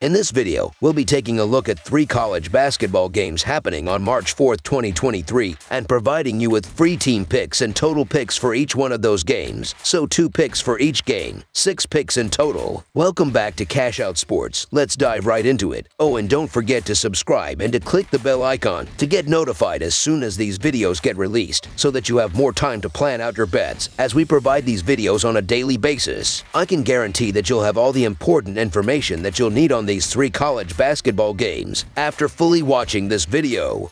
In this video, we'll be taking a look at 3 college basketball games happening on March 4th, 2023, and providing you with free team picks and total picks for each one of those games. So 2 picks for each game, 6 picks in total. Welcome back to Cash Out Sports. Let's dive right into it. Oh, and don't forget to subscribe and to click the bell icon to get notified as soon as these videos get released, so that you have more time to plan out your bets as we provide these videos on a daily basis. I can guarantee that you'll have all the important information that you'll need on these 3 college basketball games after fully watching this video.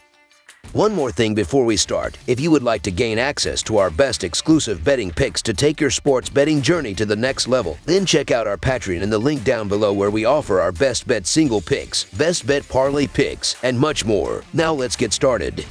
One more thing before we start. If you would like to gain access to our best exclusive betting picks to take your sports betting journey to the next level, then check out our Patreon in the link down below, where we offer our best bet single picks, best bet parlay picks, and much more. Now let's get started.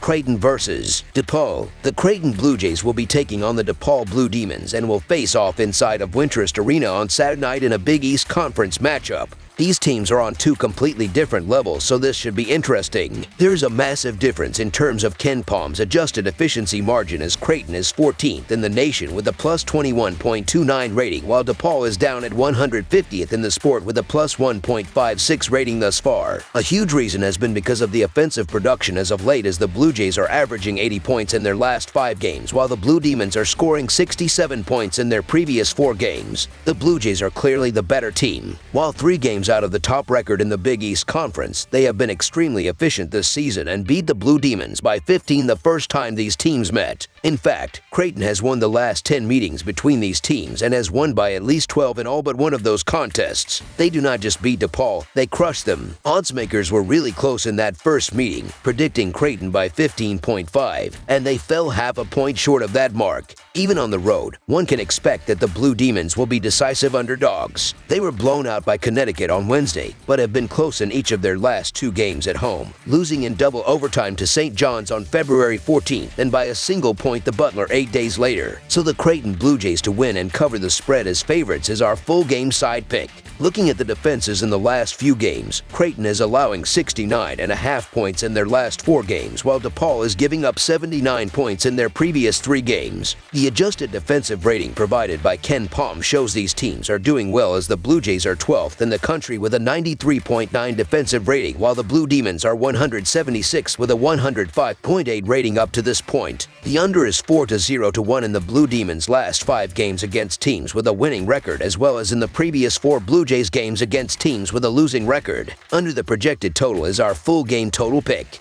Creighton versus DePaul. The Creighton Blue Jays will be taking on the DePaul Blue Demons and will face off inside of Wintrust Arena on Saturday night in a Big East Conference matchup. These teams are on 2 completely different levels, so this should be interesting. There's a massive difference in terms of KenPom's adjusted efficiency margin, as Creighton is 14th in the nation with a plus 21.29 rating, while DePaul is down at 150th in the sport with a plus 1.56 rating thus far. A huge reason has been because of the offensive production as of late, as the Blue Jays are averaging 80 points in their last 5 games, while the Blue Demons are scoring 67 points in their previous 4 games. The Blue Jays are clearly the better team. While 3 games out of the top record in the Big East Conference, they have been extremely efficient this season and beat the Blue Demons by 15 the first time these teams met. In fact, Creighton has won the last 10 meetings between these teams and has won by at least 12 in all but one of those contests. They do not just beat DePaul, they crushed them. Odds makers were really close in that first meeting, predicting Creighton by 15.5, and they fell half a point short of that mark. Even on the road, one can expect that the Blue Demons will be decisive underdogs. They were blown out by Connecticut on Wednesday, but have been close in each of their last 2 games at home, losing in double overtime to St. John's on February 14th and by a single point to Butler 8 days later. So the Creighton Blue Jays to win and cover the spread as favorites is our full game side pick. Looking at the defenses in the last few games, Creighton is allowing 69.5 points in their last 4 games, while DePaul is giving up 79 points in their previous 3 games. The adjusted defensive rating provided by KenPom shows these teams are doing well, as the Blue Jays are 12th in the country with a 93.9 defensive rating, while the Blue Demons are 176 with a 105.8 rating up to this point. The under is 4-0-1 in the Blue Demons' last 5 games against teams with a winning record, as well as in the previous 4 Blue Jays games against teams with a losing record. Under the projected total is our full game total pick.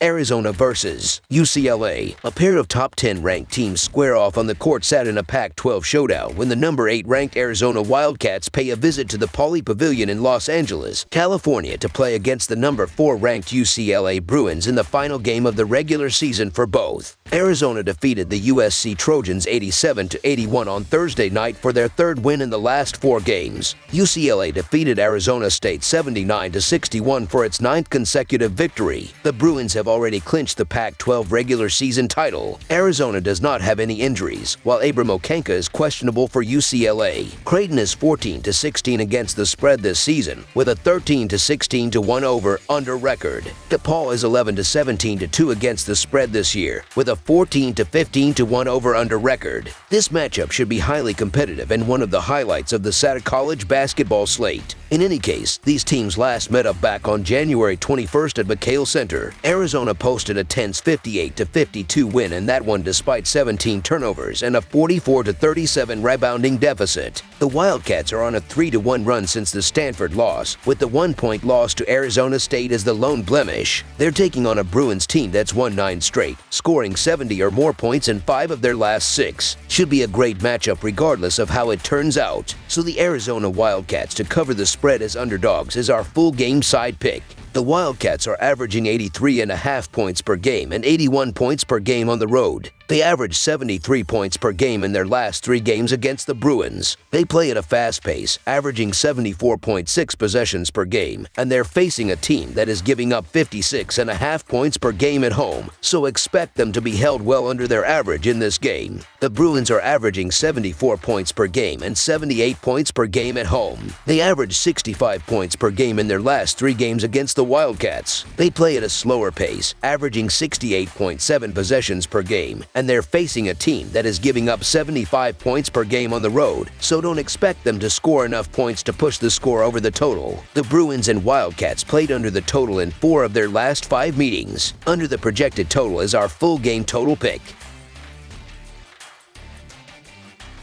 Arizona versus UCLA. A pair of top 10 ranked teams square off on the court Saturday in a Pac-12 showdown when the number 8 ranked Arizona Wildcats pay a visit to the Pauley Pavilion in Los Angeles, California, to play against the number 4 ranked UCLA Bruins in the final game of the regular season for both. Arizona defeated the USC Trojans 87-81 on Thursday night for their 3rd win in the last 4 games. UCLA defeated Arizona State 79-61 for its 9th consecutive victory. The Bruins have already clinched the Pac-12 regular season title. Arizona does not have any injuries, while Abram Okenka is questionable for UCLA. Creighton is 14-16 against the spread this season, with a 13-16-1 over/under record. DePaul is 11-17-2 against the spread this year, with a 14-15-1 over/under record. This matchup should be highly competitive and one of the highlights of the Saturday college basketball slate. In any case, these teams last met up back on January 21st at McKale Center. Arizona posted a tense 58-52 win, and that one despite 17 turnovers and a 44-37 rebounding deficit. The Wildcats are on a 3-1 run since the Stanford loss, with the 1-point loss to Arizona State as the lone blemish. They're taking on a Bruins team that's won 9 straight, scoring 70 or more points in 5 of their last 6. Should be a great matchup regardless of how it turns out. So the Arizona Wildcats to cover the spread as underdogs is our full game side pick. The Wildcats are averaging 83.5 points per game and 81 points per game on the road. They averaged 73 points per game in their last 3 games against the Bruins. They play at a fast pace, averaging 74.6 possessions per game, and they're facing a team that is giving up 56.5 points per game at home, so expect them to be held well under their average in this game. The Bruins are averaging 74 points per game and 78 points per game at home. They averaged 65 points per game in their last 3 games against the Wildcats. They play at a slower pace, averaging 68.7 possessions per game, and they're facing a team that is giving up 75 points per game on the road, so don't expect them to score enough points to push the score over the total. The Bruins and Wildcats played under the total in 4 of their last 5 meetings. Under the projected total is our full game total pick.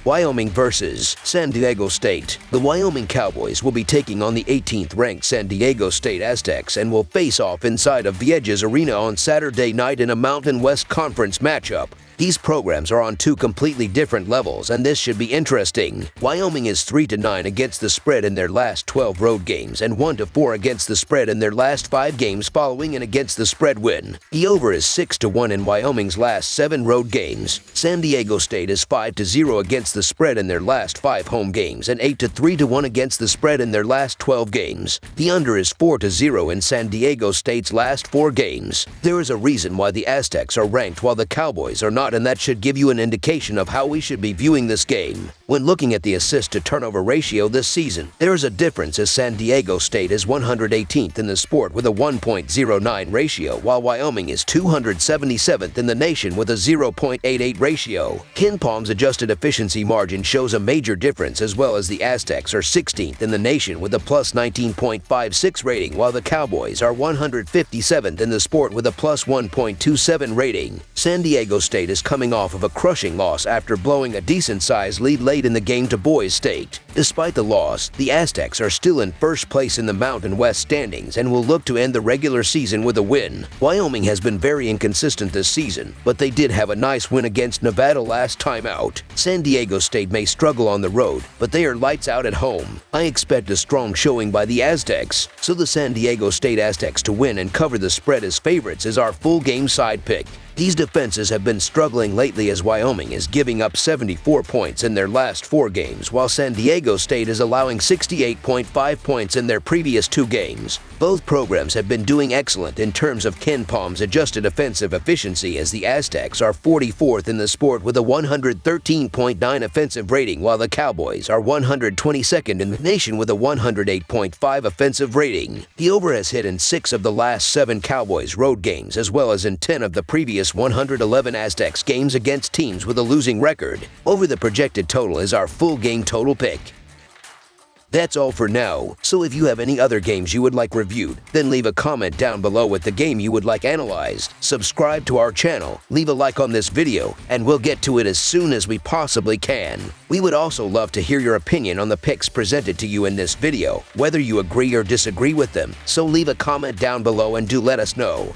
Wyoming versus San Diego State. The Wyoming Cowboys will be taking on the 18th-ranked San Diego State Aztecs and will face off inside of Vieites Arena on Saturday night in a Mountain West Conference matchup. These programs are on 2 completely different levels, and this should be interesting. Wyoming is 3-9 against the spread in their last 12 road games and 1-4 against the spread in their last 5 games following an against the spread win. The over is 6-1 in Wyoming's last 7 road games. San Diego State is 5-0 against the spread in their last 5 home games and 8-3-1 against the spread in their last 12 games. The under is 4-0 in San Diego State's last 4 games. There is a reason why the Aztecs are ranked while the Cowboys are not, and that should give you an indication of how we should be viewing this game. When looking at the assist-to-turnover ratio this season, there is a difference as San Diego State is 118th in the sport with a 1.09 ratio, while Wyoming is 277th in the nation with a 0.88 ratio. KenPom's adjusted efficiency margin shows a major difference, as well as the Aztecs are 16th in the nation with a plus 19.56 rating, while the Cowboys are 157th in the sport with a plus 1.27 rating. San Diego State is coming off of a crushing loss after blowing a decent-sized lead late in the game to Boise State. Despite the loss, the Aztecs are still in first place in the Mountain West standings and will look to end the regular season with a win. Wyoming has been very inconsistent this season, but they did have a nice win against Nevada last time out. San Diego State may struggle on the road, but they are lights out at home. I expect a strong showing by the Aztecs, so the San Diego State Aztecs to win and cover the spread as favorites is our full game side pick. These defenses have been struggling lately as Wyoming is giving up 74 points in their last 4 games, while San Diego State is allowing 68.5 points in their previous 2 games. Both programs have been doing excellent in terms of KenPom's adjusted offensive efficiency, as the Aztecs are 44th in the sport with a 113.9 offensive rating, while the Cowboys are 122nd in the nation with a 108.5 offensive rating. The over has hit in 6 of the last 7 Cowboys road games, as well as in 10 of the previous 111 Aztecs games against teams with a losing record. Over the projected total is our full game total pick. That's all for now, so if you have any other games you would like reviewed, then leave a comment down below with the game you would like analyzed. Subscribe to our channel, leave a like on this video, and we'll get to it as soon as we possibly can. We would also love to hear your opinion on the picks presented to you in this video, whether you agree or disagree with them, so leave a comment down below and do let us know.